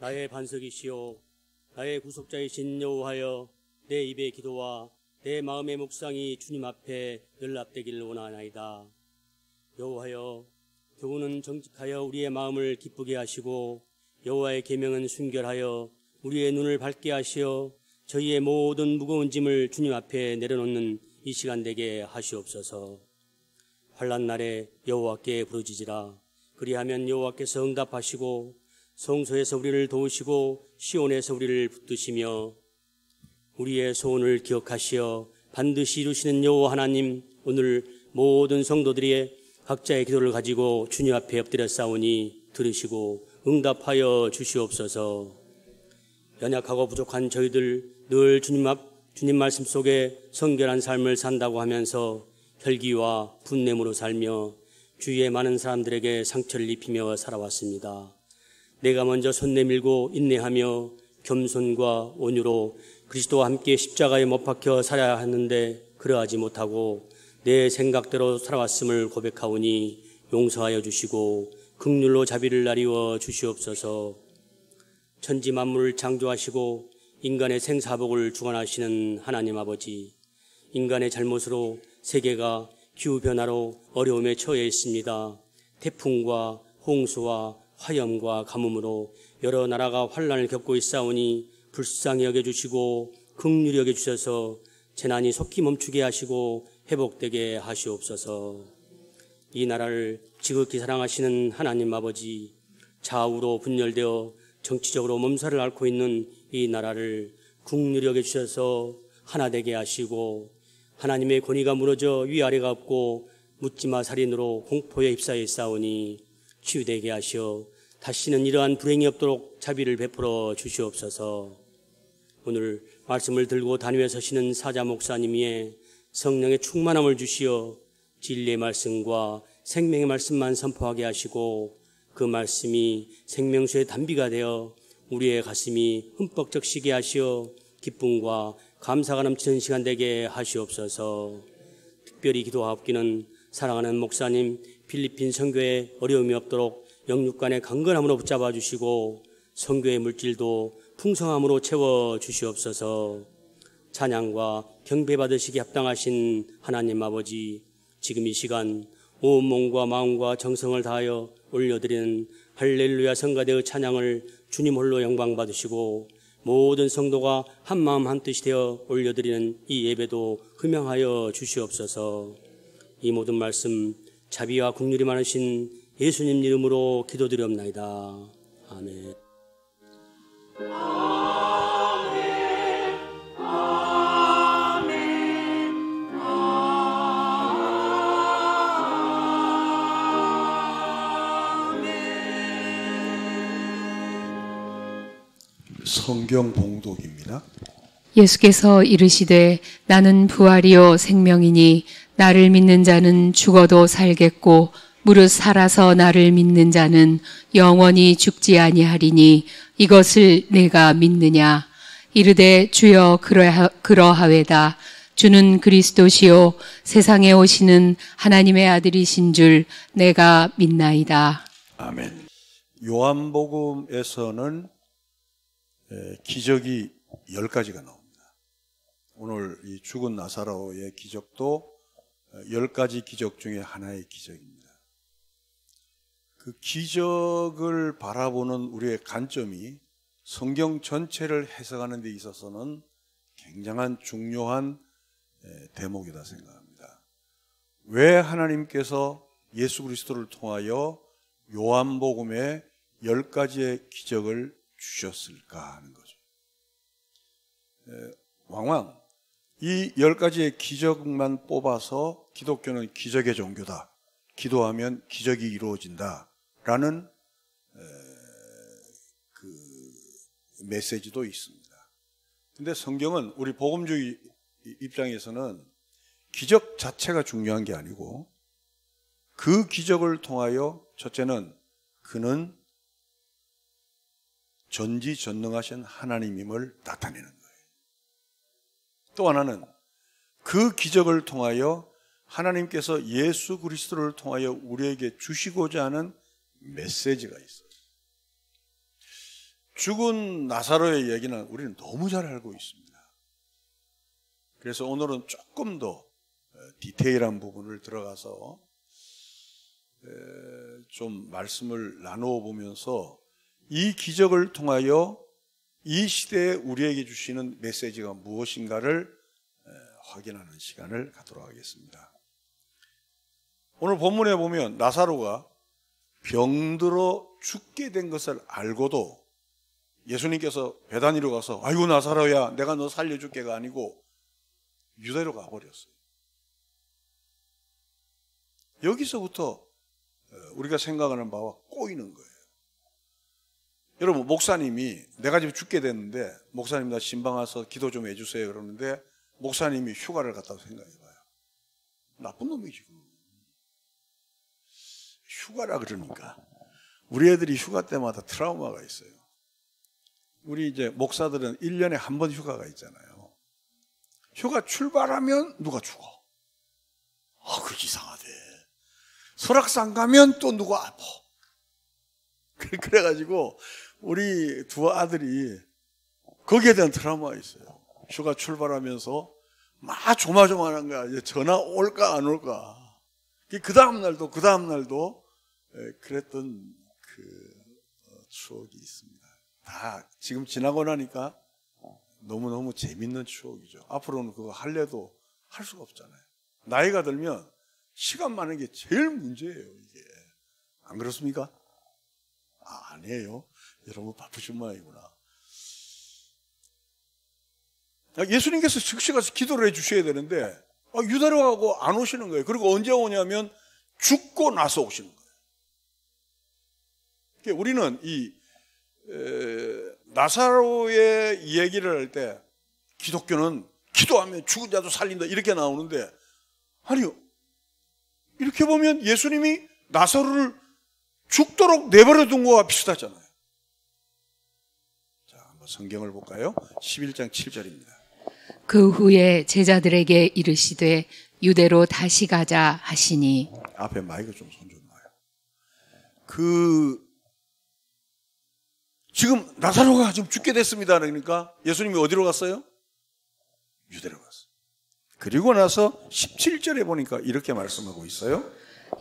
나의 반석이시오 나의 구속자이신 여호와여, 내 입의 기도와 내 마음의 묵상이 주님 앞에 연락되기를 원하나이다. 여호와여, 교훈은 정직하여 우리의 마음을 기쁘게 하시고 여호와의 계명은 순결하여 우리의 눈을 밝게 하시어 저희의 모든 무거운 짐을 주님 앞에 내려놓는 이 시간 되게 하시옵소서. 환난 날에 여호와께 부르짖으라. 그리하면 여호와께서 응답하시고 성소에서 우리를 도우시고 시온에서 우리를 붙드시며 우리의 소원을 기억하시어 반드시 이루시는 여호와 하나님, 오늘 모든 성도들이 각자의 기도를 가지고 주님 앞에 엎드려 싸우니 들으시고 응답하여 주시옵소서. 연약하고 부족한 저희들 늘 주님 말씀 속에 성결한 삶을 산다고 하면서 혈기와 분냄으로 살며 주위의 많은 사람들에게 상처를 입히며 살아왔습니다. 내가 먼저 손 내밀고 인내하며 겸손과 온유로 그리스도와 함께 십자가에 못 박혀 살아야 하는데 그러하지 못하고 내 생각대로 살아왔음을 고백하오니 용서하여 주시고 긍휼로 자비를 나리워 주시옵소서. 천지 만물을 창조하시고 인간의 생사복을 주관하시는 하나님 아버지, 인간의 잘못으로 세계가 기후변화로 어려움에 처해 있습니다. 태풍과 홍수와 화염과 가뭄으로 여러 나라가 환난을 겪고 있사오니 불쌍히 여겨주시고 긍휼히 여겨주셔서 재난이 속히 멈추게 하시고 회복되게 하시옵소서. 이 나라를 지극히 사랑하시는 하나님 아버지, 좌우로 분열되어 정치적으로 몸살을 앓고 있는 이 나라를 긍휼히 여겨주셔서 하나 되게 하시고 하나님의 권위가 무너져 위아래가 없고 묻지마 살인으로 공포에 휩싸여 있사오니 치유되게 하시어 다시는 이러한 불행이 없도록 자비를 베풀어 주시옵소서. 오늘 말씀을 들고 단위에 서시는 사자 목사님의 성령의 충만함을 주시어 진리의 말씀과 생명의 말씀만 선포하게 하시고 그 말씀이 생명수의 단비가 되어 우리의 가슴이 흠뻑 적시게 하시어 기쁨과 감사가 넘치는 시간 되게 하시옵소서. 특별히 기도하옵기는 사랑하는 목사님 필리핀 선교에 어려움이 없도록 영육간의 강건함으로 붙잡아 주시고 선교의 물질도 풍성함으로 채워 주시옵소서. 찬양과 경배 받으시기 합당하신 하나님 아버지, 지금 이 시간 온 몸과 마음과 정성을 다하여 올려드리는 할렐루야 성가대의 찬양을 주님 홀로 영광 받으시고 모든 성도가 한 마음 한 뜻이 되어 올려드리는 이 예배도 흠양하여 주시옵소서. 이 모든 말씀 자비와 긍휼이 많으신 예수님 이름으로 기도드리옵나이다. 아멘. 성경 봉독입니다. 예수께서 이르시되 나는 부활이요 생명이니 나를 믿는 자는 죽어도 살겠고 무릇 살아서 나를 믿는 자는 영원히 죽지 아니하리니 이것을 내가 믿느냐. 이르되 주여 그러하외다. 주는 그리스도시요 세상에 오시는 하나님의 아들이신 줄 내가 믿나이다. 아멘. 요한복음에서는 기적이 10가지가 나옵니다. 오늘 이 죽은 나사로의 기적도 10가지 기적 중에 하나의 기적입니다. 그 기적을 바라보는 우리의 관점이 성경 전체를 해석하는 데 있어서는 굉장한 중요한 대목이다 생각합니다. 왜 하나님께서 예수 그리스도를 통하여 요한복음에 10가지의 기적을 주셨을까 하는 거죠. 왕왕 이 10가지의 기적만 뽑아서 기독교는 기적의 종교다, 기도하면 기적이 이루어진다 라는 그 메시지도 있습니다. 근데 성경은 우리 복음주의 입장에서는 기적 자체가 중요한 게 아니고 그 기적을 통하여 첫째는 그는 전지전능하신 하나님임을 나타내는 거예요. 또 하나는 그 기적을 통하여 하나님께서 예수 그리스도를 통하여 우리에게 주시고자 하는 메시지가 있어요. 죽은 나사로의 얘기는 우리는 너무 잘 알고 있습니다. 그래서 오늘은 조금 더 디테일한 부분을 들어가서 좀 말씀을 나누어 보면서 이 기적을 통하여 이 시대에 우리에게 주시는 메시지가 무엇인가를 확인하는 시간을 갖도록 하겠습니다. 오늘 본문에 보면 나사로가 병들어 죽게 된 것을 알고도 예수님께서 베다니로 가서 아이고 나사로야 내가 너 살려줄게가 아니고 유대로 가버렸어요. 여기서부터 우리가 생각하는 바와 꼬이는 거예요. 여러분 목사님이 내가 지금 죽게 됐는데 목사님 나 신방 와서 기도 좀 해주세요 그러는데 목사님이 휴가를 갔다고 생각해봐요. 나쁜 놈이지. 휴가라 그러니까 우리 애들이 휴가 때마다 트라우마가 있어요. 우리 이제 목사들은 1년에 한 번 휴가가 있잖아요. 휴가 출발하면 누가 죽어. 그거 이상하대. 설악산 가면 또 누가 아파. 그래가지고 우리 두 아들이 거기에 대한 트라우마가 있어요. 휴가 출발하면서 막 조마조마한 거야. 이제 전화 올까 안 올까. 그 다음 날도 그랬던 그 추억이 있습니다. 다 지금 지나고 나니까 너무너무 재밌는 추억이죠. 앞으로는 그거 할래도 할 수가 없잖아요. 나이가 들면 시간 많은 게 제일 문제예요, 이게. 안 그렇습니까? 아니에요. 여러분 바쁘신 모양이구나. 예수님께서 즉시 가서 기도를 해 주셔야 되는데 유대로 가고 안 오시는 거예요. 그리고 언제 오냐면 죽고 나서 오시는 거예요. 그러니까 우리는 이 나사로의 이야기를 할 때 기독교는 기도하면 죽은 자도 살린다 이렇게 나오는데 아니요. 이렇게 보면 예수님이 나사로를 죽도록 내버려 둔 거와 비슷하잖아요. 자, 한번 성경을 볼까요? 11장 7절입니다. 그 후에 제자들에게 이르시되 유대로 다시 가자 하시니. 앞에 마이크 좀 손 좀 놔요. 지금 나사로가 지금 죽게 됐습니다. 그러니까 예수님이 어디로 갔어요? 유대로 갔어요. 그리고 나서 17절에 보니까 이렇게 말씀하고 있어요.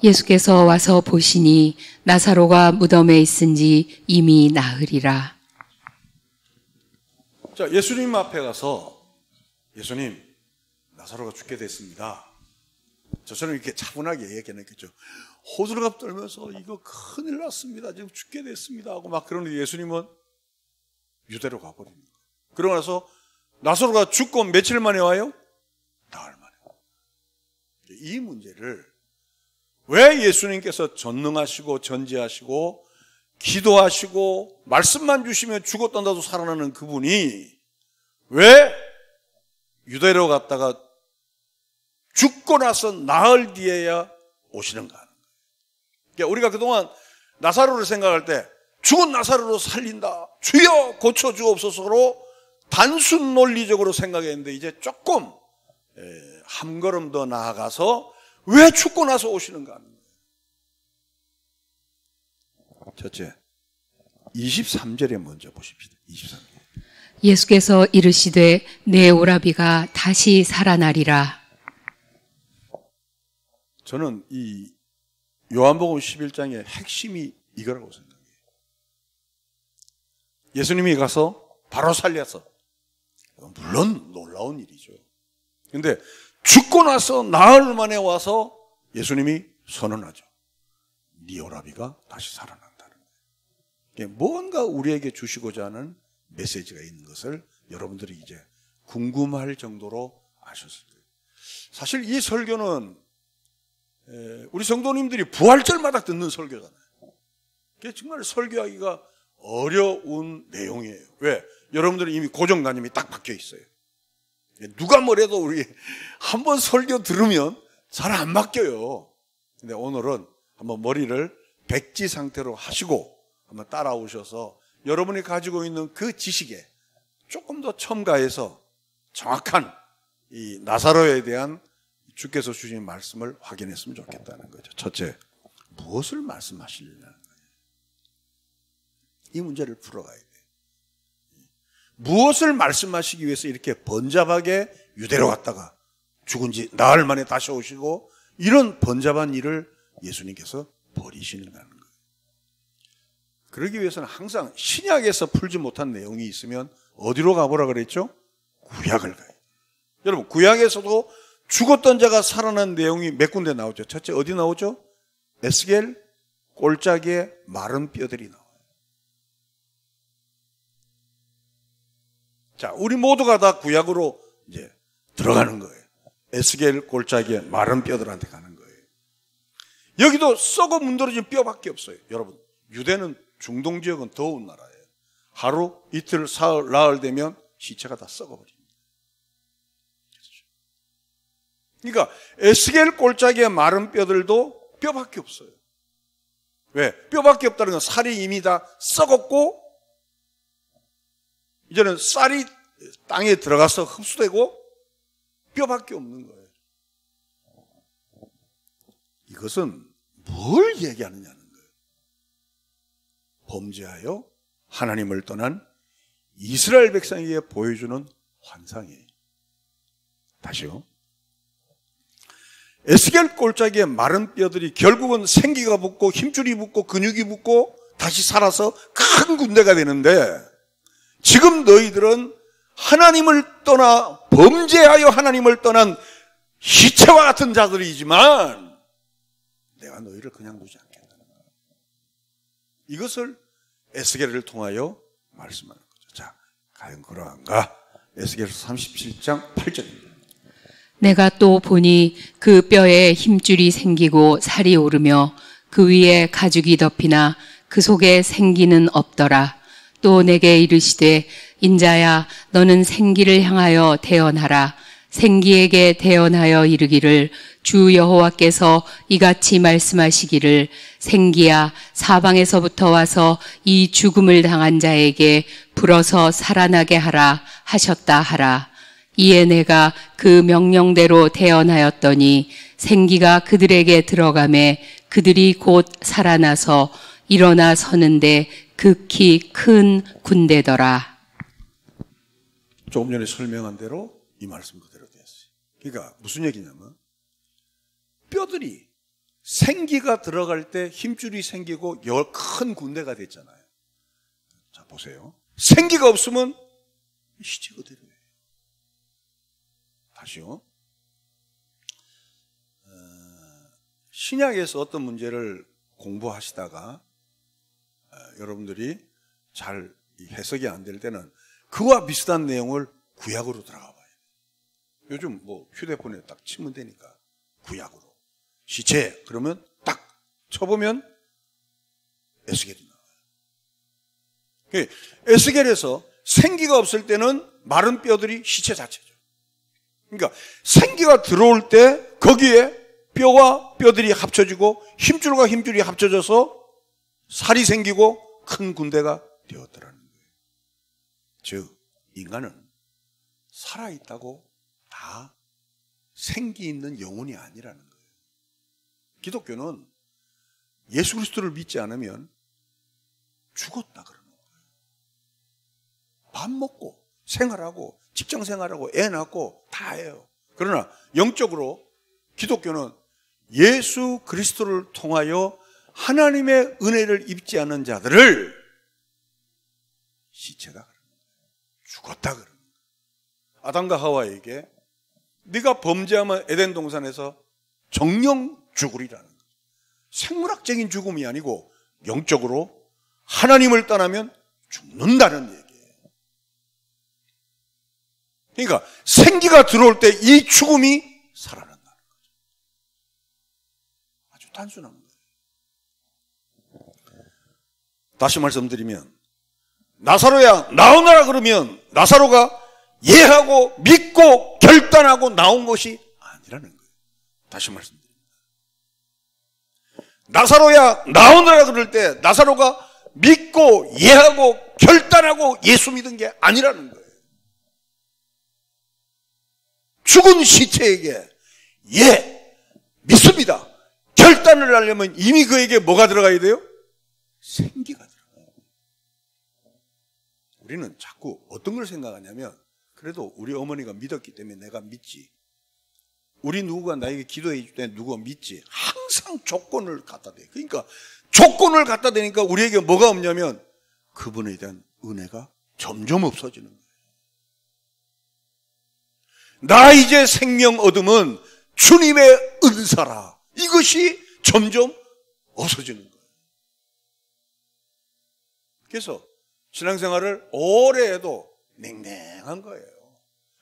예수께서 와서 보시니 나사로가 무덤에 있은지 이미 나으리라. 자, 예수님 앞에 가서 예수님, 나사로가 죽게 됐습니다. 저처럼 이렇게 차분하게 얘기했겠죠. 호들갑 떨면서 이거 큰일 났습니다. 지금 죽게 됐습니다. 하고 막 그러는데 예수님은 유대로 가버립니다. 그러고 나서 나사로가 죽고 며칠 만에 와요? 나흘 만에. 이 문제를 왜 예수님께서 전능하시고 전지하시고 기도하시고 말씀만 주시면 죽었던다도 살아나는 그분이 왜 유대로 갔다가 죽고 나서 나흘 뒤에야 오시는가 하는 거예요. 그러니까 우리가 그동안 나사로를 생각할 때 죽은 나사로로 살린다. 주여 고쳐주옵소서로 단순 논리적으로 생각했는데 이제 조금 한 걸음 더 나아가서 왜 죽고 나서 오시는가 하는 거예요. 첫째, 23절에 먼저 보십시다. 23절. 예수께서 이르시되 내 오라비가 다시 살아나리라. 저는 이 요한복음 11장의 핵심이 이거라고 생각해요. 예수님이 가서 바로 살려서, 물론 놀라운 일이죠. 근데 죽고 나서 나흘 만에 와서 예수님이 선언하죠. 네 오라비가 다시 살아난다는 거예요. 뭔가 우리에게 주시고자 하는 메시지가 있는 것을 여러분들이 이제 궁금할 정도로 아셨을 거예요. 사실 이 설교는 우리 성도님들이 부활절마다 듣는 설교잖아요. 그게 정말 설교하기가 어려운 내용이에요. 왜? 여러분들은 이미 고정관념이 딱 박혀 있어요. 누가 뭐래도 우리 한번 설교 들으면 잘 안 바뀌어요. 근데 오늘은 한번 머리를 백지 상태로 하시고 한번 따라오셔서 여러분이 가지고 있는 그 지식에 조금 더 첨가해서 정확한 이 나사로에 대한 주께서 주신 말씀을 확인했으면 좋겠다는 거죠. 첫째, 무엇을 말씀하시려는 거예요? 이 문제를 풀어가야 돼요. 무엇을 말씀하시기 위해서 이렇게 번잡하게 유대로 갔다가 죽은 지 나흘 만에 다시 오시고 이런 번잡한 일을 예수님께서 버리시는 거예요. 그러기 위해서는 항상 신약에서 풀지 못한 내용이 있으면 어디로 가보라 그랬죠? 구약을 가요. 여러분, 구약에서도 죽었던 자가 살아난 내용이 몇 군데 나오죠. 첫째 어디 나오죠? 에스겔 꼴짝이의 마른 뼈들이 나와요. 자, 우리 모두가 다 구약으로 이제 들어가는 거예요. 에스겔 꼴짝이의 마른 뼈들한테 가는 거예요. 여기도 썩어 문드러진 뼈밖에 없어요. 여러분, 유대는 중동 지역은 더운 나라예요. 하루, 이틀, 사흘, 나흘 되면 시체가 다 썩어버립니다. 그러니까 에스겔 꼴짝이의 마른 뼈들도 뼈밖에 없어요. 왜? 뼈밖에 없다는 건 살이 이미 다 썩었고 이제는 쌀이 땅에 들어가서 흡수되고 뼈밖에 없는 거예요. 이것은 뭘 얘기하느냐는 거예요. 범죄하여 하나님을 떠난 이스라엘 백성에게 보여주는 환상이에요. 다시요. 에스겔 꼴짝이의 마른 뼈들이 결국은 생기가 붙고 힘줄이 붙고 근육이 붙고 다시 살아서 큰 군대가 되는데 지금 너희들은 하나님을 떠나 범죄하여 하나님을 떠난 시체와 같은 자들이지만 내가 너희를 그냥 두지 않겠다. 이것을 에스겔을 통하여 말씀하는 거죠. 자, 과연 그러한가? 에스겔서 37장 8절입니다. 내가 또 보니 그 뼈에 힘줄이 생기고 살이 오르며 그 위에 가죽이 덮이나 그 속에 생기는 없더라. 또 내게 이르시되 인자야 너는 생기를 향하여 대언하라. 생기에게 대언하여 이르기를 주 여호와께서 이같이 말씀하시기를 생기야 사방에서부터 와서 이 죽음을 당한 자에게 불어서 살아나게 하라 하셨다 하라. 이에 내가 그 명령대로 대언하였더니 생기가 그들에게 들어가매 그들이 곧 살아나서 일어나 서는데 극히 큰 군대더라. 조금 전에 설명한 대로 이 말씀 그대로 되었어요. 그러니까 무슨 얘기냐면 뼈들이 생기가 들어갈 때 힘줄이 생기고 큰 군대가 됐잖아요. 자, 보세요. 생기가 없으면 시체 그대로예요. 다시요. 신약에서 어떤 문제를 공부하시다가 여러분들이 잘 해석이 안 될 때는 그와 비슷한 내용을 구약으로 들어가 봐요. 요즘 뭐 휴대폰에 딱 치면 되니까 구약으로 시체 그러면 딱 쳐보면 에스겔이 나와요. 에스겔에서 생기가 없을 때는 마른 뼈들이 시체 자체죠. 그러니까 생기가 들어올 때 거기에 뼈와 뼈들이 합쳐지고 힘줄과 힘줄이 합쳐져서 살이 생기고 큰 군대가 되었더라는 거예요. 즉 인간은 살아있다고 다 생기 있는 영혼이 아니라는 거예요. 기독교는 예수 그리스도를 믿지 않으면 죽었다 그러는 거예요. 밥 먹고 생활하고 직장 생활하고 애 낳고 다 해요. 그러나 영적으로 기독교는 예수 그리스도를 통하여 하나님의 은혜를 입지 않은 자들을 시체다 그러는 거예요. 죽었다 그러는 거예요. 아담과 하와에게 네가 범죄하면 에덴 동산에서 정령 죽으리라는 거예요. 생물학적인 죽음이 아니고 영적으로 하나님을 떠나면 죽는다는 얘기예요. 그러니까 생기가 들어올 때 이 죽음이 살아난다는 거죠. 아주 단순한 거예요. 다시 말씀드리면 나사로야 나오너라 그러면 나사로가 예하고 믿고 결단하고 나온 것이 아니라는 거예요. 다시 말씀드립니다. 나사로야 나오너라 그럴 때 나사로가 믿고 예하고 결단하고 예수 믿은 게 아니라는 거예요. 죽은 시체에게 예, 믿습니다. 결단을 하려면 이미 그에게 뭐가 들어가야 돼요? 생기가 들어가요. 우리는 자꾸 어떤 걸 생각하냐면 그래도 우리 어머니가 믿었기 때문에 내가 믿지. 우리 누구가 나에게 기도해 줄 때 누구가 믿지. 항상 조건을 갖다 대. 그러니까 조건을 갖다 대니까 우리에게 뭐가 없냐면 그분에 대한 은혜가 점점 없어지는 거예요. 나 이제 생명 얻음은 주님의 은사라. 이것이 점점 없어지는 거예요. 그래서 신앙생활을 오래 해도 냉랭한 거예요.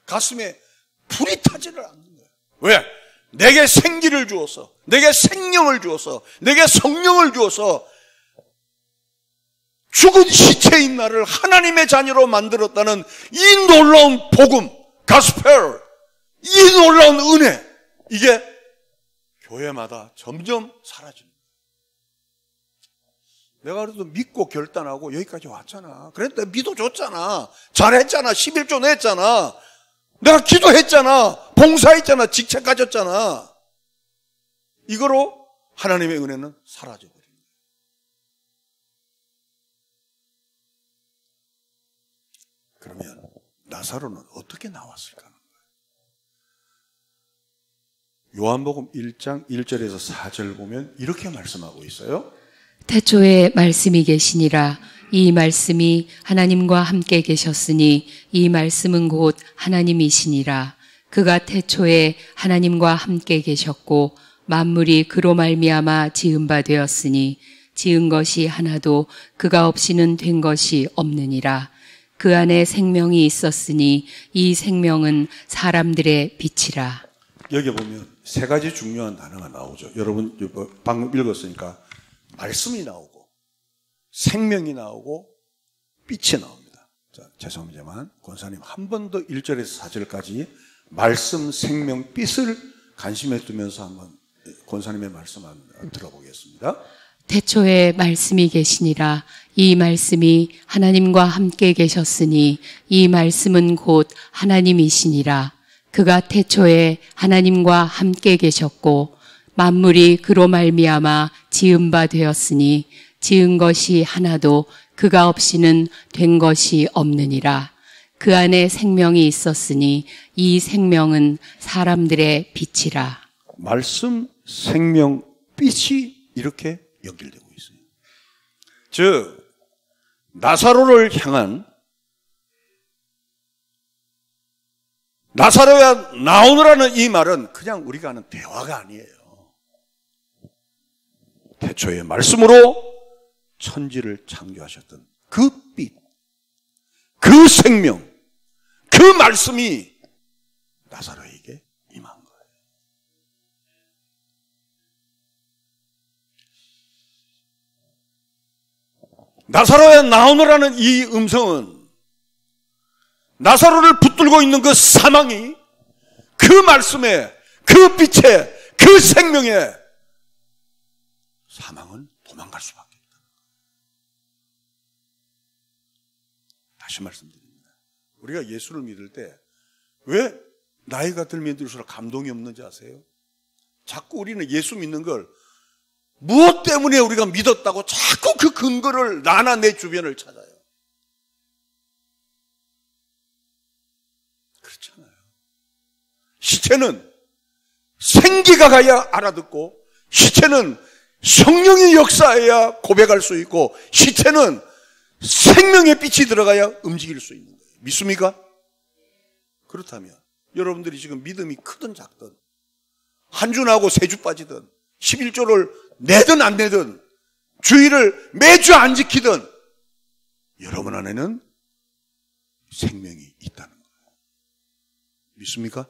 가슴에 불이 타지를 않는 거예요. 왜? 내게 생기를 주어서, 내게 생명을 주어서, 내게 성령을 주어서 죽은 시체인 나를 하나님의 자녀로 만들었다는 이 놀라운 복음, 가스펠, 이 놀라운 은혜, 이게 교회마다 점점 사라지는 거예요. 내가 그래도 믿고 결단하고 여기까지 왔잖아. 그랬더니 믿어줬잖아. 잘했잖아. 11조 냈잖아. 내가 기도했잖아. 봉사했잖아. 직책 가졌잖아. 이거로 하나님의 은혜는 사라져버립니다. 그러면 나사로는 어떻게 나왔을까 하는 거예요. 요한복음 1장 1절에서 4절 보면 이렇게 말씀하고 있어요. 태초에 말씀이 계시니라. 이 말씀이 하나님과 함께 계셨으니 이 말씀은 곧 하나님이시니라. 그가 태초에 하나님과 함께 계셨고 만물이 그로 말미암아 지은 바 되었으니 지은 것이 하나도 그가 없이는 된 것이 없느니라. 그 안에 생명이 있었으니 이 생명은 사람들의 빛이라. 여기 보면 세 가지 중요한 단어가 나오죠. 여러분 방금 읽었으니까 말씀이 나오고 생명이 나오고 빛이 나옵니다. 자, 죄송합니다만 권사님 한 번 더 1절에서 4절까지 말씀, 생명, 빛을 관심에 두면서 한번 권사님의 말씀 한번 들어보겠습니다. 태초에 말씀이 계시니라. 이 말씀이 하나님과 함께 계셨으니 이 말씀은 곧 하나님이시니라. 그가 태초에 하나님과 함께 계셨고 만물이 그로 말미암아 지은 바 되었으니 지은 것이 하나도 그가 없이는 된 것이 없느니라. 그 안에 생명이 있었으니 이 생명은 사람들의 빛이라. 말씀, 생명, 빛이 이렇게 연결되고 있어요. 즉 나사로를 향한 나사로야 나오느라는 이 말은 그냥 우리가 하는 대화가 아니에요. 태초에 말씀으로 천지를 창조하셨던 그 빛, 그 생명, 그 말씀이 나사로에게 임한 거예요. 나사로야 나오느라는 이 음성은 나사로를 붙들고 있는 그 사망이 그 말씀에, 그 빛에, 그 생명에 사망은 도망갈 수밖에 없다. 다시 말씀드립니다. 우리가 예수를 믿을 때 왜 나이가 들면 들수록 감동이 없는지 아세요? 자꾸 우리는 예수 믿는 걸 무엇 때문에 우리가 믿었다고 자꾸 그 근거를 나나 내 주변을 찾아요. 그렇잖아요. 시체는 생기가 가야 알아듣고 시체는 성령의 역사해야 고백할 수 있고 시체는 생명의 빛이 들어가야 움직일 수 있는 거예요. 믿습니까? 그렇다면 여러분들이 지금 믿음이 크든 작든 한 주 나고 세 주 빠지든 11조를 내든 안 내든 주의를 매주 안 지키든 여러분 안에는 생명이 있다는 거예요. 믿습니까?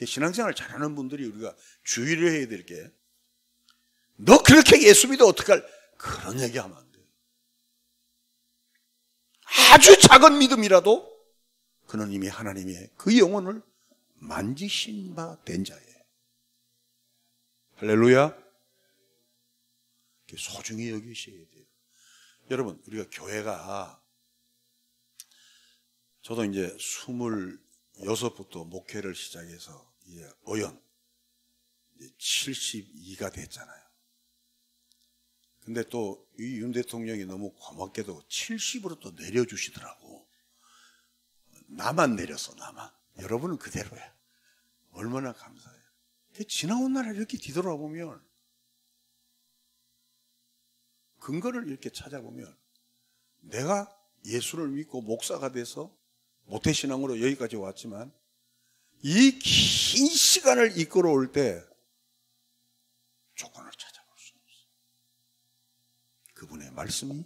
신앙생활 잘하는 분들이 우리가 주의를 해야 될 게 너 그렇게 예수 믿어 어떡할 그런 얘기하면 안 돼요. 아주 작은 믿음이라도 그는 이미 하나님의 그 영혼을 만지신 바 된 자예요. 할렐루야. 소중히 여기셔야 돼요. 여러분 우리가 교회가 저도 이제 26부터 목회를 시작해서 이제 어연 72가 됐잖아요. 근데 또 이 윤 대통령이 너무 고맙게도 70으로 또 내려주시더라고. 나만 내렸어, 나만. 여러분은 그대로야. 얼마나 감사해요. 지나온 날에 이렇게 뒤돌아보면, 근거를 이렇게 찾아보면, 내가 예수를 믿고 목사가 돼서 모태신앙으로 여기까지 왔지만, 이 긴 시간을 이끌어올 때 조건을 찾아볼 수 없어요. 그분의 말씀이,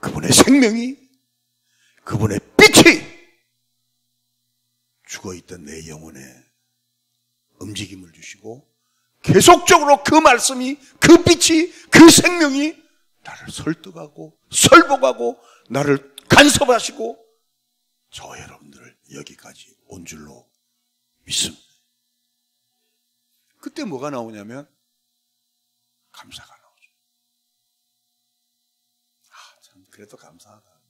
그분의 생명이, 그분의 빛이 죽어있던 내 영혼에 움직임을 주시고 계속적으로 그 말씀이, 그 빛이, 그 생명이 나를 설득하고 설복하고 나를 간섭하시고 저 여러분들을 여기까지 온 줄로 믿습니다. 그때 뭐가 나오냐면 감사가 나오죠. 참 그래도 감사하다.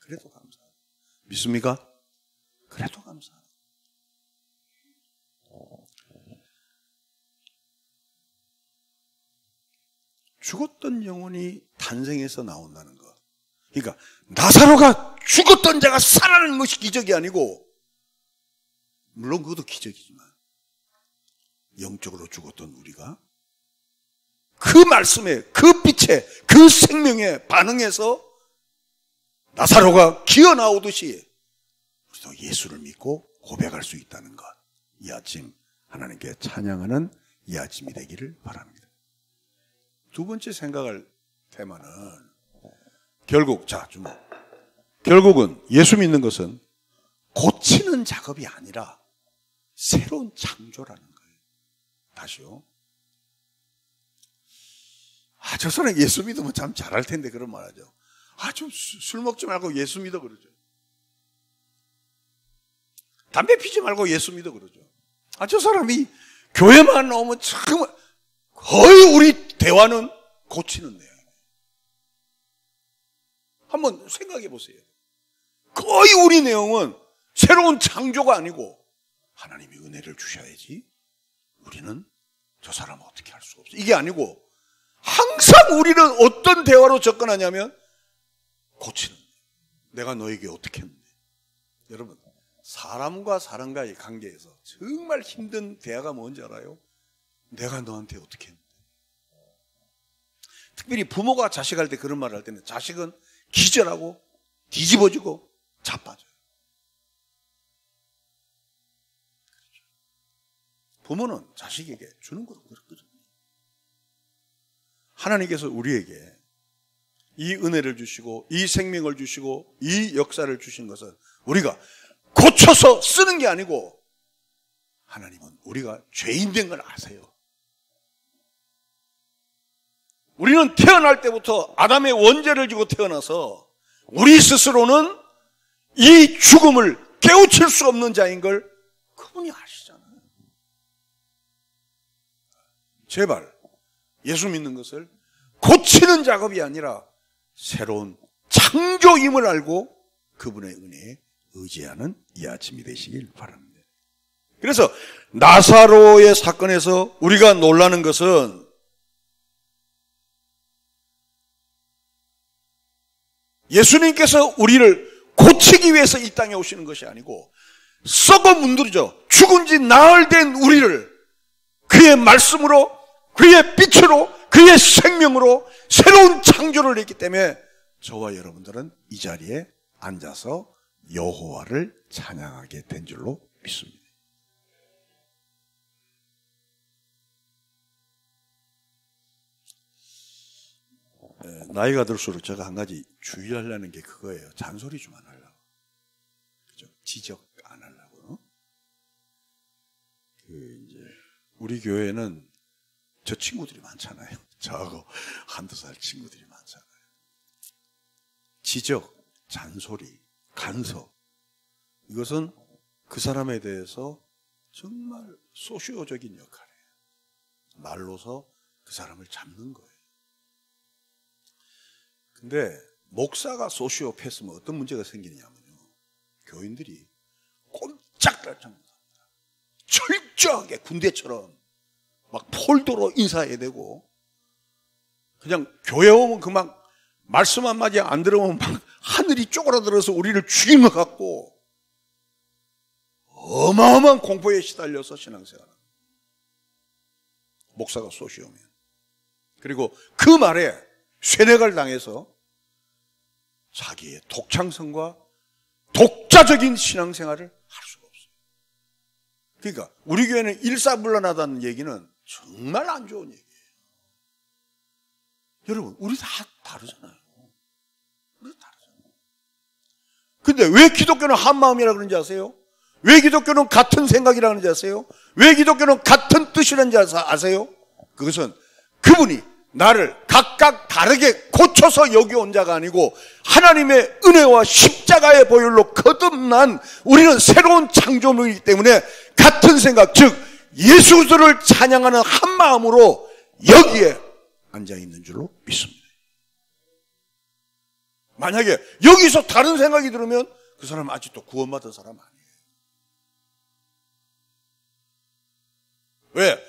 그래도 감사하다. 믿습니까? 그래도 감사하다. 죽었던 영혼이 탄생해서 나온다는 것. 그러니까 나사로가 죽었던 자가 살아나는 것이 기적이 아니고, 물론 그것도 기적이지만 영적으로 죽었던 우리가 그 말씀에, 그 빛에, 그 생명에 반응해서 나사로가 기어 나오듯이 우리도 예수를 믿고 고백할 수 있다는 것. 이 아침 하나님께 찬양하는 이 아침이 되기를 바랍니다. 두 번째 생각할 테마는 결국은 예수 믿는 것은 고치는 작업이 아니라 새로운 창조라는 거예요. 다시요. 저 사람 예수 믿으면 참 잘할 텐데 그런 말 하죠. 좀 술 먹지 말고 예수 믿어 그러죠. 담배 피지 말고 예수 믿어 그러죠. 저 사람이 교회만 나오면 참 거의 우리 대화는 고치는 내용이에요. 한번 생각해 보세요. 거의 우리 내용은 새로운 창조가 아니고 하나님이 은혜를 주셔야지 우리는 저 사람을 어떻게 할 수가 없어. 이게 아니고 항상 우리는 어떤 대화로 접근하냐면 고치는 거예요. 내가 너에게 어떻게 했는데. 여러분, 사람과 사람과의 관계에서 정말 힘든 대화가 뭔지 알아요? 내가 너한테 어떻게 했는데. 특별히 부모가 자식할 때 그런 말을 할 때는 자식은 기절하고 뒤집어지고 자빠져요. 부모는 자식에게 주는 것도 그렇거든요. 하나님께서 우리에게 이 은혜를 주시고 이 생명을 주시고 이 역사를 주신 것은 우리가 고쳐서 쓰는 게 아니고 하나님은 우리가 죄인 된 걸 아세요. 우리는 태어날 때부터 아담의 원죄를 지고 태어나서 우리 스스로는 이 죽음을 깨우칠 수 없는 자인 걸 그분이 아시잖아요. 제발 예수 믿는 것을 고치는 작업이 아니라 새로운 창조임을 알고 그분의 은혜에 의지하는 이 아침이 되시길 바랍니다. 그래서 나사로의 사건에서 우리가 놀라는 것은 예수님께서 우리를 고치기 위해서 이 땅에 오시는 것이 아니고 썩어 문드러져 죽은 지 나흘 된 우리를 그의 말씀으로, 그의 빛으로, 그의 생명으로 새로운 창조를 했기 때문에 저와 여러분들은 이 자리에 앉아서 여호와를 찬양하게 된 줄로 믿습니다. 나이가 들수록 제가 한 가지 주의하려는 게 그거예요. 잔소리 좀 안 하려고. 그죠? 지적 안 하려고. 이제 우리 교회는 저 친구들이 많잖아요. 저하고 한두 살 친구들이 많잖아요. 지적, 잔소리, 간섭. 이것은 그 사람에 대해서 정말 소시오적인 역할이에요. 말로서 그 사람을 잡는 거예요. 근데 목사가 소시오패스면 어떤 문제가 생기냐면요. 교인들이 꼼짝달싹 철저하게 군대처럼 막 폴더로 인사해야 되고 그냥 교회 오면 그만 말씀 한마디 안 들으면 막 하늘이 쪼그라들어서 우리를 죽이는 것 같고 어마어마한 공포에 시달려서 신앙생활 목사가 쏘시오면 그리고 그 말에 쇠뇌를 당해서 자기의 독창성과 독자적인 신앙생활을 할 수가 없어요. 그러니까 우리 교회는 일사불란하다는 얘기는 정말 안 좋은 얘기예요. 여러분 우리 다 다르잖아요. 우리 다르잖아요. 근데 왜 기독교는 한마음이라 그런지 아세요? 왜 기독교는 같은 생각이라 그런지 아세요? 왜 기독교는 같은 뜻이라는지 아세요? 그것은 그분이 나를 각각 다르게 고쳐서 여기온 자가 아니고 하나님의 은혜와 십자가의 보혈로 거듭난 우리는 새로운 창조물이기 때문에 같은 생각, 즉 예수 그리스도를 찬양하는 한 마음으로 여기에 앉아있는 줄로 믿습니다. 만약에 여기서 다른 생각이 들으면 그 사람은 아직도 구원받은 사람 아니에요. 왜?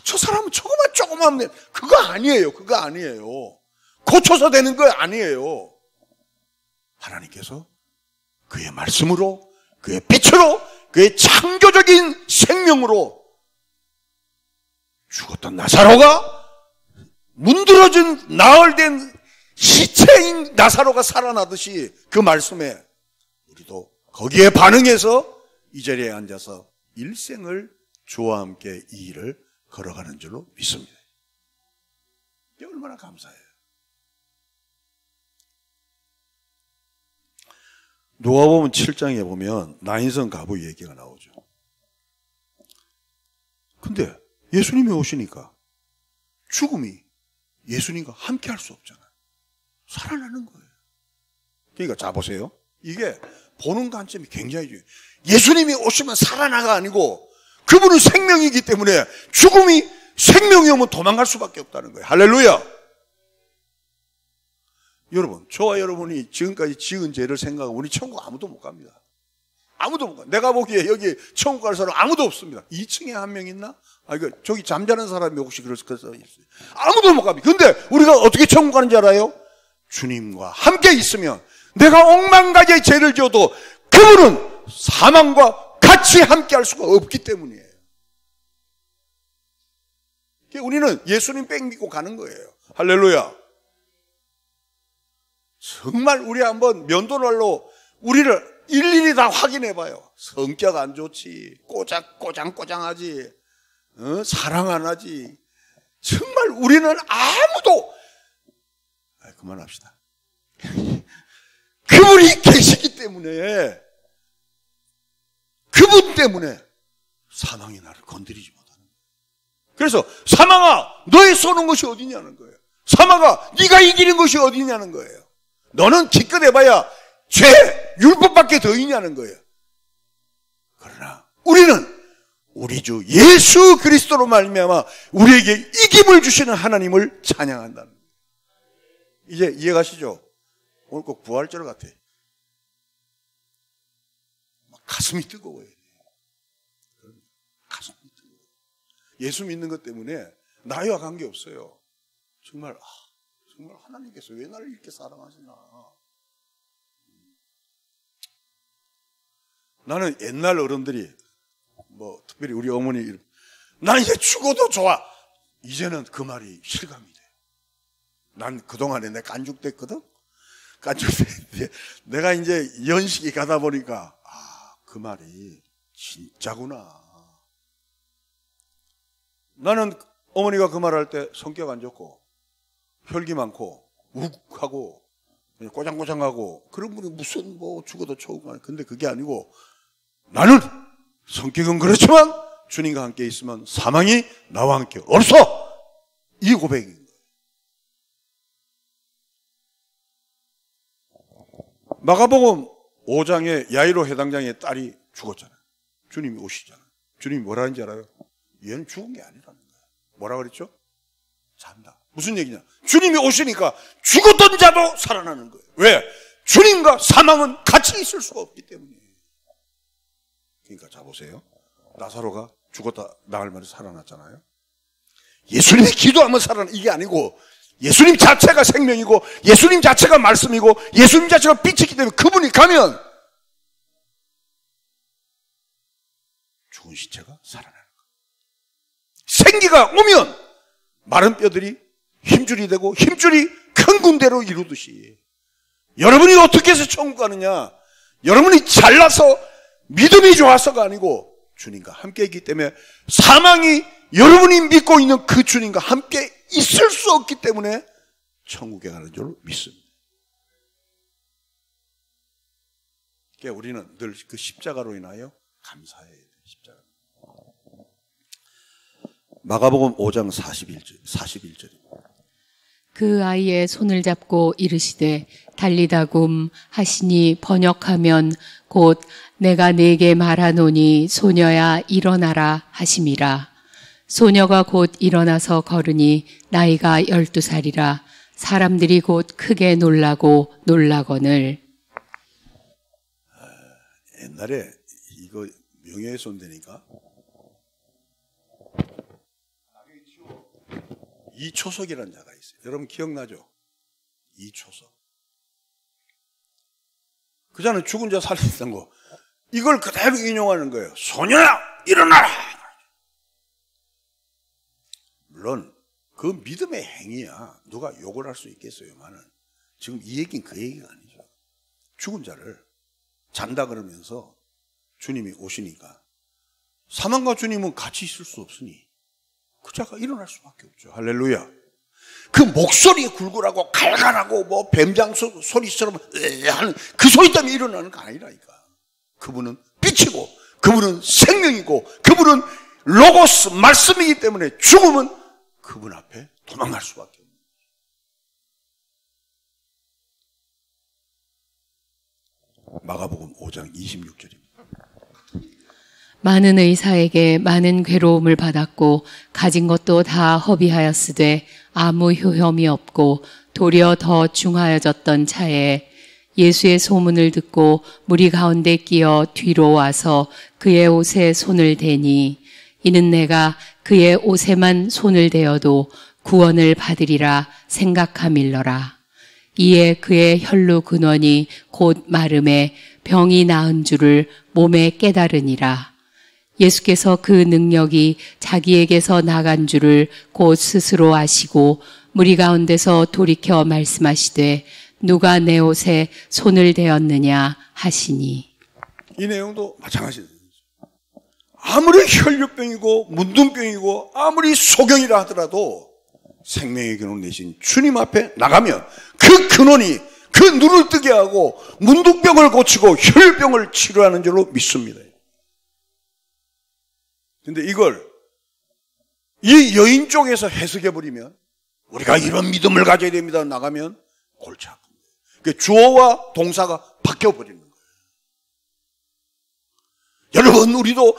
저 사람은 조금만 그거 아니에요. 그거 아니에요. 고쳐서 되는 거 아니에요. 하나님께서 그의 말씀으로, 그의 빛으로, 그의 창조적인 생명으로 죽었던 나사로가 문드러진 나흘된 시체인 나사로가 살아나듯이 그 말씀에 우리도 거기에 반응해서 이 자리에 앉아서 일생을 주와 함께 이 일을 걸어가는 줄로 믿습니다. 이게 얼마나 감사해요. 누가복음 7장에 보면 나인성 과부 얘기가 나오죠. 근데 예수님이 오시니까 죽음이 예수님과 함께 할 수 없잖아요. 살아나는 거예요. 그러니까 자 보세요. 이게 보는 관점이 굉장히 중요해요. 예수님이 오시면 살아나가 아니고 그분은 생명이기 때문에 죽음이 생명이 오면 도망갈 수밖에 없다는 거예요. 할렐루야. 여러분, 저와 여러분이 지금까지 지은 죄를 생각하면 우리 천국 아무도 못 갑니다. 아무도 못 가. 내가 보기에 여기 천국 갈 사람 아무도 없습니다. 2층에 한 명 있나? 이거 저기 잠자는 사람이 혹시 그래서 있어요. 아무도 못 갑니다. 근데 우리가 어떻게 천국 가는지 알아요? 주님과 함께 있으면 내가 억만가지의 죄를 지어도 그분은 사망과 같이 함께 할 수가 없기 때문이에요. 우리는 예수님 백 믿고 가는 거예요. 할렐루야. 정말 우리 한번 면도날로 우리를 일일이 다 확인해 봐요. 성격 안 좋지, 꼬장꼬장하지, 사랑 안 하지. 정말 우리는 아무도 그만합시다. 그분이 계시기 때문에 그분 때문에 사망이 나를 건드리지 못하는 거예요. 그래서 사망아 너의 쏘는 것이 어디냐는 거예요. 사망아 네가 이기는 것이 어디냐는 거예요. 너는 기껏 해봐야 죄, 율법밖에 더 있냐는 거예요. 그러나 우리는 우리 주 예수 그리스도로 말미암아 우리에게 이김을 주시는 하나님을 찬양한다는 거예요. 이제 이해가시죠? 오늘 꼭 부활절 같아. 가슴이 뜨거워요. 가슴이 뜨거워요. 예수 믿는 것 때문에 나이와 관계없어요. 정말 하나님께서 왜 나를 이렇게 사랑하시나. 나는 옛날 어른들이 특별히 우리 어머니 난 이제 죽어도 좋아. 이제는 그 말이 실감이 돼. 난 그동안에 내가 깐죽됐거든. 깐죽됐는데 내가 이제 연식이 가다 보니까 그 말이 진짜구나. 나는 어머니가 그 말할 때 성격 안 좋고 혈기 많고 욱하고 꼬장꼬장하고 그런 분이 무슨 죽어도 좋은 근데 그게 아니고 나는 성격은 그렇지만 주님과 함께 있으면 사망이 나와 함께 없어. 이 고백인 거예요. 마가복음 5장에 야이로 회당장의 딸이 죽었잖아요. 주님이 오시잖아요. 주님이 뭐라 하는지 알아요? 얘는 죽은 게 아니라는 거예요. 뭐라 그랬죠? 잔다. 무슨 얘기냐? 주님이 오시니까 죽었던 자도 살아나는 거예요. 왜? 주님과 사망은 같이 있을 수가 없기 때문이에요. 그러니까 자 보세요. 나사로가 죽었다 나흘 만에 살아났잖아요. 예수님이 기도하면 살아나 이게 아니고 예수님 자체가 생명이고 예수님 자체가 말씀이고 예수님 자체가 빛이기 때문에 그분이 가면 죽은 시체가 살아나는 거예요. 생기가 오면 마른 뼈들이 힘줄이 되고 힘줄이 큰 군대로 이루듯이 여러분이 어떻게 해서 천국 가느냐? 여러분이 잘나서 믿음이 좋아서가 아니고 주님과 함께 있기 때문에 사망이 여러분이 믿고 있는 그 주님과 함께 있을 수 없기 때문에 천국에 가는 줄 믿습니다. 그러니까 우리는 늘 그 십자가로 인하여 감사해야 돼요. 십자가. 마가복음 5장 41절입니다. 그 아이의 손을 잡고 이르시되 달리다굼 하시니 번역하면 곧 내가 네게 말하노니 소녀야 일어나라 하심이라. 소녀가 곧 일어나서 걸으니 나이가 12살이라. 사람들이 곧 크게 놀라고 놀라거늘. 옛날에 이거 명예훼손 되니까 이초석이라는 자가 있어요. 여러분 기억나죠? 이초석. 그 자는 죽은 자 살리는 거 이걸 그대로 인용하는 거예요. 소녀야 일어나라. 물론 그 믿음의 행위야 누가 욕을 할 수 있겠어요만은 지금 이 얘기는 그 얘기가 아니죠. 죽은 자를 잔다 그러면서 주님이 오시니까 사망과 주님은 같이 있을 수 없으니 그 자가 일어날 수밖에 없죠. 할렐루야. 그 목소리에 굴굴하고 갈갈하고 뭐 뱀장 소리처럼 하는 그 소리 때문에 일어나는 거 아니라니까. 그분은 빛이고 그분은 생명이고 그분은 로고스 말씀이기 때문에 죽음은 그분 앞에 도망갈 수밖에 없는 거죠. 마가복음 5장 26절입니다. 많은 의사에게 많은 괴로움을 받았고 가진 것도 다 허비하였으되 아무 효험이 없고 도리어 더 중하여졌던 차에 예수의 소문을 듣고 무리 가운데 끼어 뒤로 와서 그의 옷에 손을 대니 이는 내가 그의 옷에만 손을 대어도 구원을 받으리라 생각함일러라. 이에 그의 혈루 근원이 곧 마름에 병이 나은 줄을 몸에 깨달으니라. 예수께서 그 능력이 자기에게서 나간 줄을 곧 스스로 아시고 무리 가운데서 돌이켜 말씀하시되 누가 내 옷에 손을 대었느냐 하시니. 이 내용도 마찬가지예요. 아무리 혈류병이고 문둥병이고 아무리 소경이라 하더라도 생명의 근원 대신 주님 앞에 나가면 그 근원이 그 눈을 뜨게 하고 문둥병을 고치고 혈류병을 치료하는 줄로 믿습니다. 근데 이걸 이 여인 쪽에서 해석해버리면 우리가 이런 믿음을 가져야 됩니다. 나가면 골치 아픕니다. 그러니까 주어와 동사가 바뀌어버리는 거예요. 여러분 우리도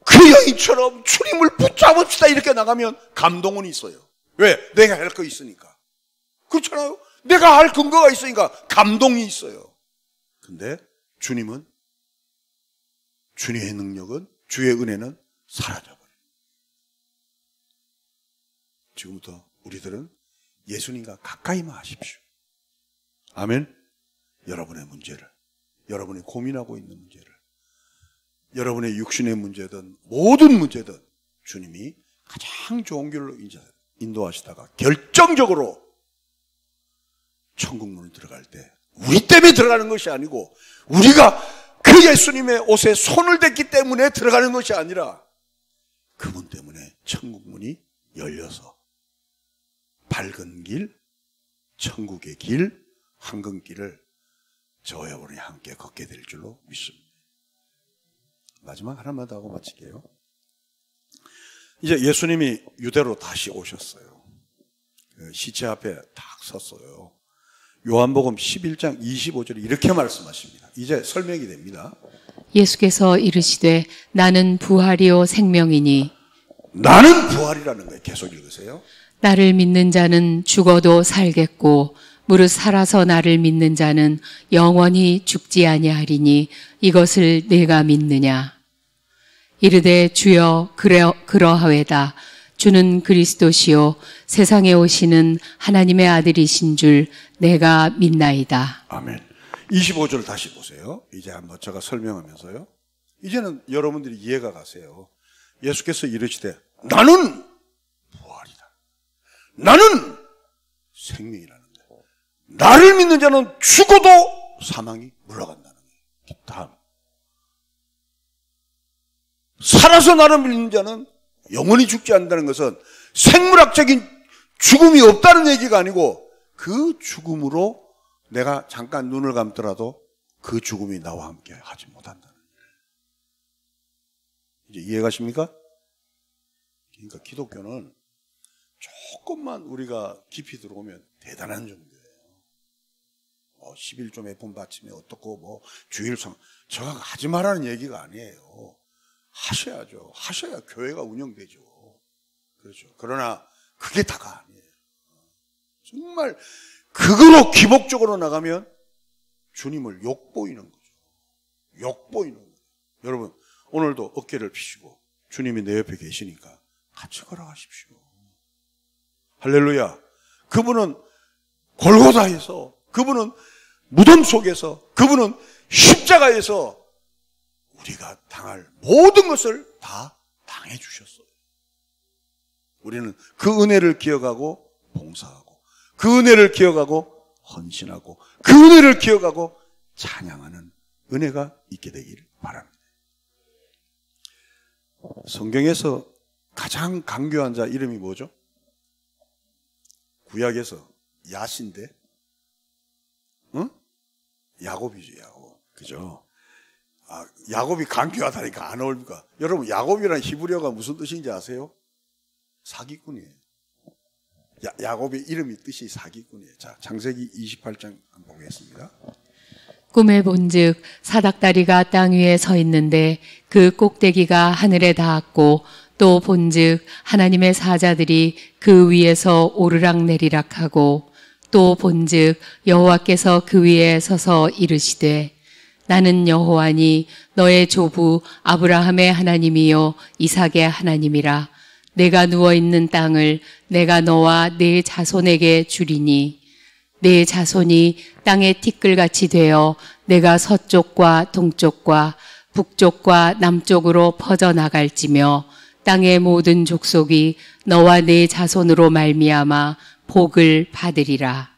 그 여인처럼 주님을 붙잡읍시다 이렇게 나가면 감동은 있어요. 왜? 내가 할 거 있으니까. 그렇잖아요. 내가 할 근거가 있으니까 감동이 있어요. 근데 주님은 주님의 능력은 주의 은혜는 사라져버려요. 지금부터 우리들은 예수님과 가까이만 하십시오. 아멘. 여러분의 문제를, 여러분이 고민하고 있는 문제를, 여러분의 육신의 문제든 모든 문제든 주님이 가장 좋은 길로 인도하시다가 결정적으로 천국 문을 들어갈 때 우리 때문에 들어가는 것이 아니고 우리가 그 예수님의 옷에 손을 댔기 때문에 들어가는 것이 아니라 그분 때문에 천국 문이 열려서 밝은 길, 천국의 길, 황금길을 저와 여러분이 함께 걷게 될 줄로 믿습니다. 마지막 하나만 더 하고 마칠게요. 이제 예수님이 유대로 다시 오셨어요. 시체 앞에 딱 섰어요. 요한복음 11장 25절에 이렇게 말씀하십니다. 이제 설명이 됩니다. 예수께서 이르시되 나는 부활이요 생명이니. 나는 부활이라는 거예요. 계속 읽으세요. 나를 믿는 자는 죽어도 살겠고 무릇 살아서 나를 믿는 자는 영원히 죽지 아니하리니 이것을 내가 믿느냐. 이르되 주여 그러하외다. 주는 그리스도시요 세상에 오시는 하나님의 아들이신 줄 내가 믿나이다. 아멘. 25절 다시 보세요. 이제 한번 제가 설명하면서요. 이제는 여러분들이 이해가 가세요. 예수께서 이르시되 나는 부활이다. 나는 생명이라는데 나를 믿는 자는 죽어도 사망이 물러간다는 거예요. 다음. 살아서 나를 믿는 자는 영원히 죽지 않는다는 것은 생물학적인 죽음이 없다는 얘기가 아니고 그 죽음으로 내가 잠깐 눈을 감더라도 그 죽음이 나와 함께 하지 못한다는 거예요. 이제 이해가십니까? 그러니까 기독교는 조금만 우리가 깊이 들어오면 대단한 종교예요. 11조 몇 번 바치면 어떻고 주일성 저가 하지 말라는 얘기가 아니에요. 하셔야죠. 하셔야 교회가 운영되죠. 그렇죠. 그러나 그게 다가 아니에요. 정말 그거로 기복적으로 나가면 주님을 욕보이는 거죠. 욕보이는 거예요. 여러분 오늘도 어깨를 피시고 주님이 내 옆에 계시니까 같이 걸어가십시오. 할렐루야. 그분은 골고다에서, 그분은 무덤 속에서, 그분은 십자가에서 우리가 당할 모든 것을 다 당해 주셨어요. 우리는 그 은혜를 기억하고 봉사하고, 그 은혜를 기억하고 헌신하고, 그 은혜를 기억하고 찬양하는 은혜가 있게 되기를 바랍니다. 성경에서 가장 강교한 자 이름이 뭐죠? 구약에서 야신데, 응? 야곱이죠, 야곱. 그죠? 야곱이 강교하다니까 안 어울립니까? 여러분, 야곱이라는 히브리어가 무슨 뜻인지 아세요? 사기꾼이에요. 야곱의 이름이 뜻이 사기꾼이에요. 자, 창세기 28장 한번 보겠습니다. 꿈에 본즉 사닥다리가 땅 위에 서 있는데 그 꼭대기가 하늘에 닿았고 또 본즉 하나님의 사자들이 그 위에서 오르락내리락하고 또 본즉 여호와께서 그 위에 서서 이르시되 나는 여호와니 너의 조부 아브라함의 하나님이요 이삭의 하나님이라. 내가 누워있는 땅을 내가 너와 네 자손에게 주리니 네 자손이 땅의 티끌같이 되어 내가 서쪽과 동쪽과 북쪽과 남쪽으로 퍼져나갈지며 땅의 모든 족속이 너와 네 자손으로 말미암아 복을 받으리라.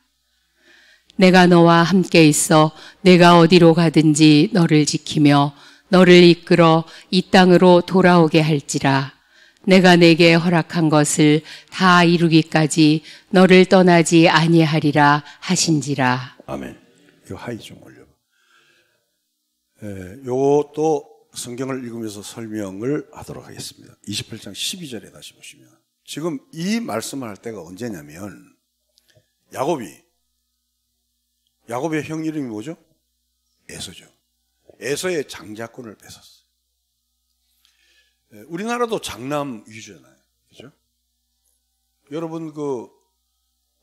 내가 너와 함께 있어 내가 어디로 가든지 너를 지키며 너를 이끌어 이 땅으로 돌아오게 할지라. 내가 내게 허락한 것을 다 이루기까지 너를 떠나지 아니하리라 하신지라. 아멘. 이거 하이 좀 올려봐. 요것도 성경을 읽으면서 설명을 하도록 하겠습니다. 28장 12절에 다시 보시면 지금 이 말씀을 할 때가 언제냐면 야곱의 형 이름이 뭐죠? 에서죠. 에서의 장자권을 뺏었어요. 우리나라도 장남 위주잖아요. 그죠? 여러분,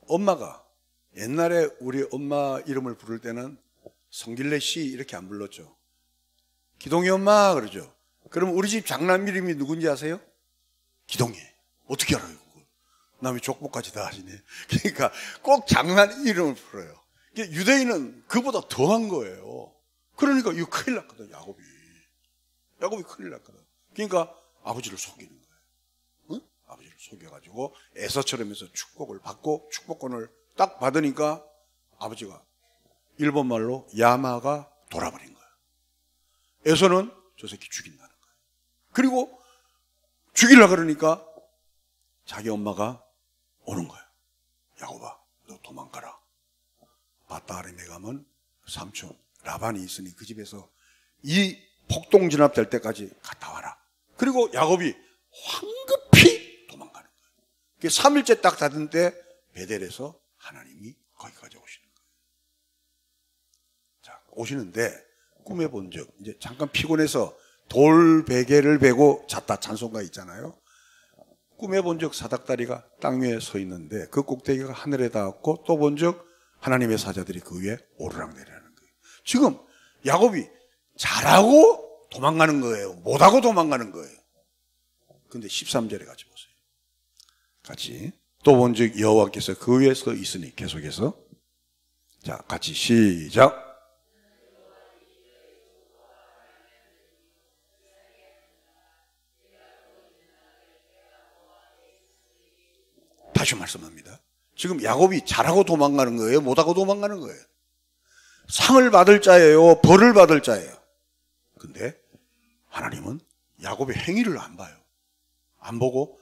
엄마가 옛날에 우리 엄마 이름을 부를 때는 성길래 씨 이렇게 안 불렀죠. 기동이 엄마 그러죠. 그럼 우리 집 장남 이름이 누군지 아세요? 기동이. 어떻게 알아요? 그걸? 남이 족보까지 다 하시네. 그러니까 꼭 장남 이름을 불러요. 유대인은 그보다 더한 거예요. 그러니까 이거 큰일 났거든, 야곱이 큰일 났거든. 그러니까 아버지를 속이는 거예요. 응? 아버지를 속여가지고 에서처럼 해서 축복을 받고 축복권을 딱 받으니까 아버지가 일본 말로 야마가 돌아버린 거예요. 에서는 저 새끼 죽인다는 거예요. 그리고 죽이려고 그러니까 자기 엄마가 오는 거예요. 야곱아, 너 도망가라. 바다아람에 가면 삼촌 라반이 있으니 그 집에서 이 폭동 진압될 때까지 갔다 와라. 그리고 야곱이 황급히 도망가는 거예요. 3일째 딱 닫은 때 베델에서 하나님이 거기까지 오시는 거예요. 자, 오시는데 꿈에 본 적, 이제 잠깐 피곤해서 돌 베개를 베고 잤다 찬송가 있잖아요. 꿈에 본 적 사닥다리가 땅 위에 서 있는데 그 꼭대기가 하늘에 닿았고 또 본 적 하나님의 사자들이 그 위에 오르락내리라는 거예요. 지금 야곱이 잘하고 도망가는 거예요. 못하고 도망가는 거예요. 근데 13절에 같이 보세요. 같이. 또 본즉 여호와께서 그 위에서 있으니 계속해서. 자, 같이 시작. 다시 말씀합니다. 지금 야곱이 잘하고 도망가는 거예요? 못하고 도망가는 거예요? 상을 받을 자예요? 벌을 받을 자예요? 근데 하나님은 야곱의 행위를 안 봐요. 안 보고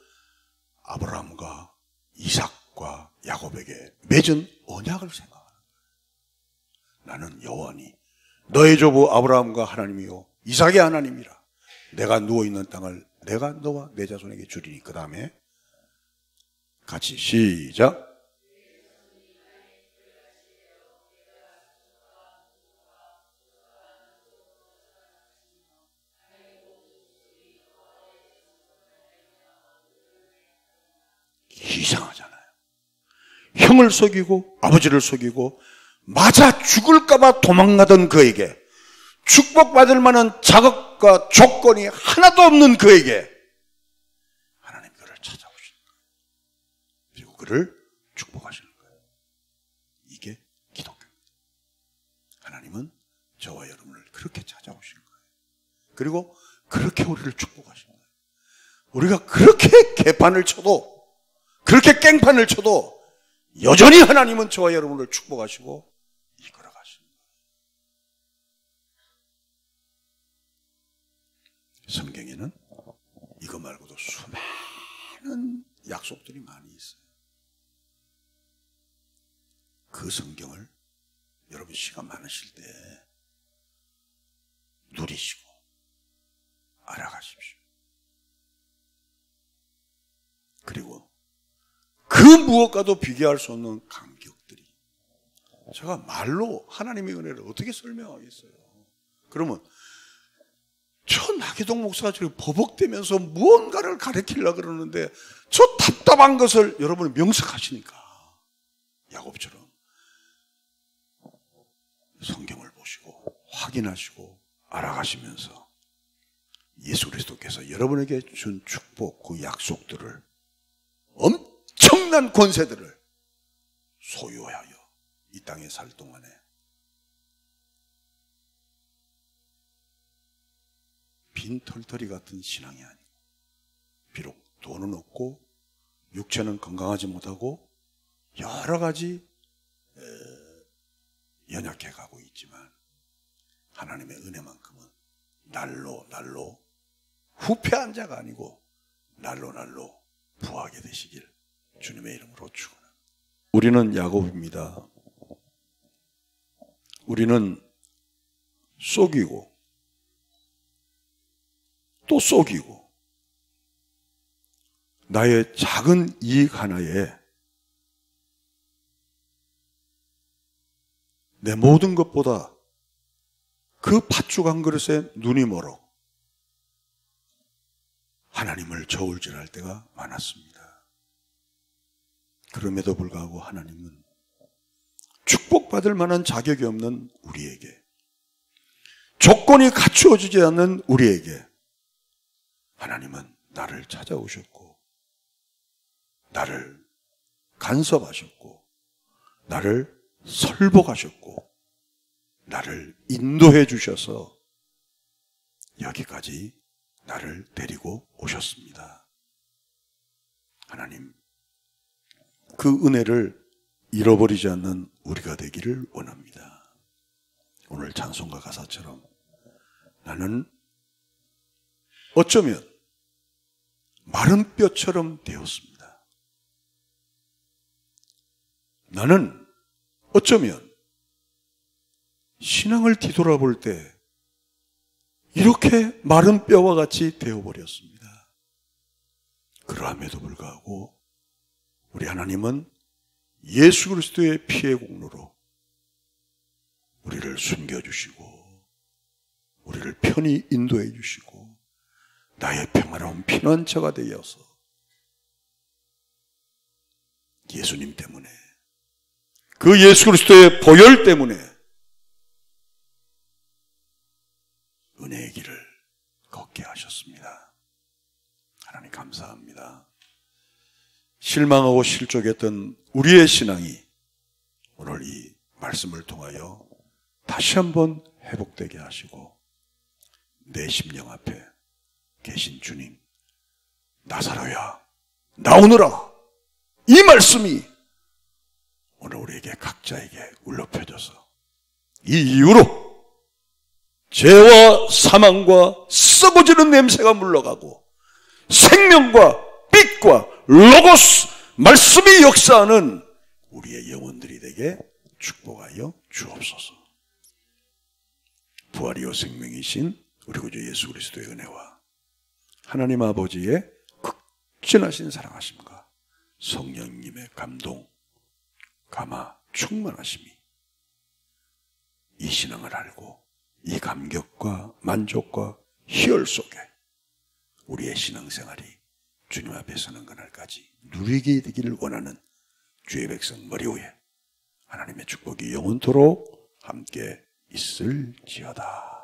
아브라함과 이삭과 야곱에게 맺은 언약을 생각하는 거예요. 나는 여호와니 너의 조부 아브라함과 하나님이요 이삭의 하나님이라. 내가 누워있는 땅을 내가 너와 내 자손에게 주리니. 그 다음에 같이 시작. 이상하잖아요. 형을 속이고 아버지를 속이고 맞아 죽을까봐 도망가던 그에게 축복받을 만한 자격과 조건이 하나도 없는 그에게 하나님 그를 찾아오시는 거예요. 그리고 그를 축복하시는 거예요. 이게 기독교입니다. 하나님은 저와 여러분을 그렇게 찾아오시는 거예요. 그리고 그렇게 우리를 축복하시는 거예요. 우리가 그렇게 개판을 쳐도 그렇게 깽판을 쳐도 여전히 하나님은 저와 여러분을 축복하시고 이끌어 가시는 거예요. 성경에는 이거 말고도 수많은 약속들이 많이 있어요. 그 성경을 여러분 시간 많으실 때 누리시고 알아가십시오. 그리고 그 무엇과도 비교할 수 없는 감격들이, 제가 말로 하나님의 은혜를 어떻게 설명하겠어요? 그러면 저 나기동 목사가 저렇게 버벅대면서 무언가를 가르치려고 그러는데 저 답답한 것을 여러분이 명석하시니까 야곱처럼 성경을 보시고 확인하시고 알아가시면서 예수 그리스도께서 여러분에게 준 축복, 그 약속들을, 엄청난 권세들을 소유하여 이 땅에 살 동안에 빈 털터리 같은 신앙이 아니고, 비록 돈은 없고 육체는 건강하지 못하고 여러 가지 연약해 가고 있지만 하나님의 은혜만큼은 날로 날로 후패한 자가 아니고 날로 날로 부하게 되시길 주님의 이름으로 축원합니다. 우리는 야곱입니다. 우리는 속이고 또 속이고 나의 작은 이익 하나에 내 모든 것보다 그 팥죽 한 그릇에 눈이 멀어 하나님을 저울질할 때가 많았습니다. 그럼에도 불구하고 하나님은 축복받을 만한 자격이 없는 우리에게, 조건이 갖추어지지 않는 우리에게 하나님은 나를 찾아오셨고 나를 간섭하셨고 나를 설복하셨고 나를 인도해 주셔서 여기까지 나를 데리고 오셨습니다. 하나님, 그 은혜를 잃어버리지 않는 우리가 되기를 원합니다. 오늘 찬송가 가사처럼 나는 어쩌면 마른 뼈처럼 되었습니다. 나는 어쩌면 신앙을 뒤돌아볼 때 이렇게 마른 뼈와 같이 되어버렸습니다. 그러함에도 불구하고 우리 하나님은 예수 그리스도의 피의 공로로 우리를 숨겨주시고 우리를 편히 인도해 주시고 나의 평화로운 피난처가 되어서 예수님 때문에, 그 예수 그리스도의 보혈 때문에 은혜의 길을 걷게 하셨습니다. 하나님 감사합니다. 실망하고 실족했던 우리의 신앙이 오늘 이 말씀을 통하여 다시 한번 회복되게 하시고 내 심령 앞에 계신 주님, 나사로야 나오너라, 이 말씀이 오늘 우리에게 각자에게 울려 펴져서 이 이후로 죄와 사망과 썩어지는 냄새가 물러가고 생명과 빛과 로고스 말씀이 역사하는 우리의 영혼들이 되게 축복하여 주옵소서. 부활이요 생명이신 우리 구주 예수 그리스도의 은혜와 하나님 아버지의 극진하신 사랑하심과 성령님의 감동, 감화, 충만하심이 이 신앙을 알고 이 감격과 만족과 희열 속에 우리의 신앙생활이 주님 앞에 서는 그날까지 누리게 되기를 원하는 주의 백성 머리 위에 하나님의 축복이 영원토록 함께 있을지어다.